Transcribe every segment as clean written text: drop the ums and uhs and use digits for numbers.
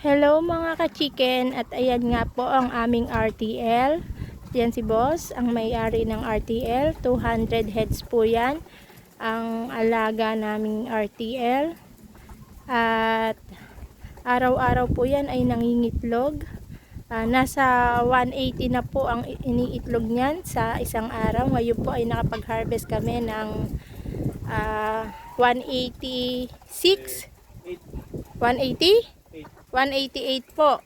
Hello mga ka-chicken, at ayan nga po ang aming RTL. Yan si boss, ang may-ari ng RTL. 200 heads po yan ang alaga naming RTL. At araw-araw po yan ay nangingitlog. Nasa 180 na po ang iniitlog niyan sa isang araw. Ngayon po ay nakapag-harvest kami ng 186, 180? 188 po.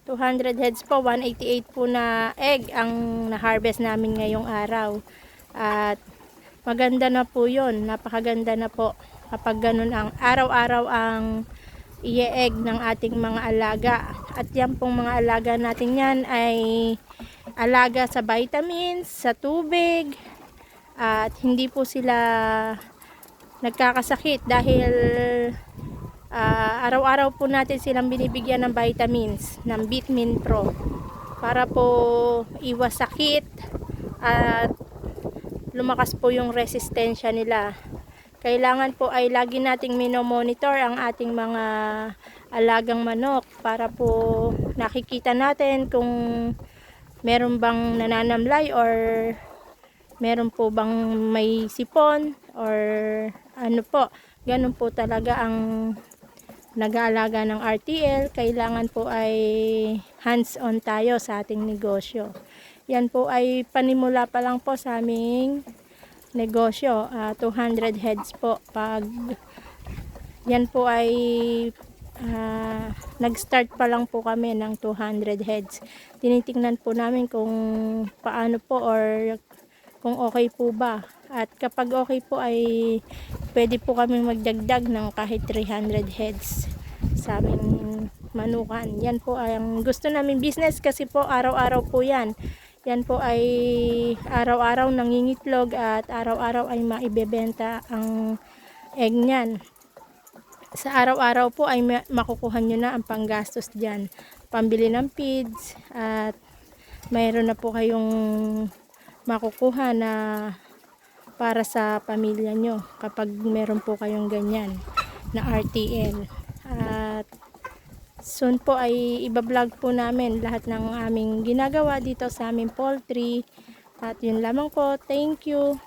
200 heads po, 188 po na egg ang na-harvest namin ngayong araw. At maganda na po yun, napakaganda na po kapag ganun ang araw-araw ang i-egg ng ating mga alaga. At yan pong mga alaga natin yan ay alaga sa vitamins, sa tubig, at hindi po sila nagkakasakit dahil araw-araw po natin silang binibigyan ng vitamins, ng Vitamin Pro para po iwas sakit at lumakas po yung resistensya nila. Kailangan po ay lagi nating minomonitor ang ating mga alagang manok para po nakikita natin kung meron bang nananamlay or meron po bang may sipon or ano po. Ganun po talaga ang nag-aalaga ng RTL. Kailangan po ay hands-on tayo sa ating negosyo. Yan po ay panimula pa lang po sa aming negosyo. 200 heads po. Pag yan po ay nag-start pa lang po kami ng 200 heads. Tinitingnan po namin kung paano po or kung okay po ba. At kapag okay po ay pwede po kami magdagdag ng kahit 300 heads sa aming manukan. Yan po ay ang gusto namin business kasi po araw-araw po yan. Yan po ay araw-araw nangingitlog at araw-araw ay maibebenta ang egg niyan. Sa araw-araw po ay makukuha nyo na ang panggastos dyan. Pambili ng feeds at mayroon na po kayong makukuha na para sa pamilya nyo kapag meron po kayong ganyan na RTL. At soon po ay ibablog po namin lahat ng aming ginagawa dito sa aming poultry. At yun lamang po. Thank you.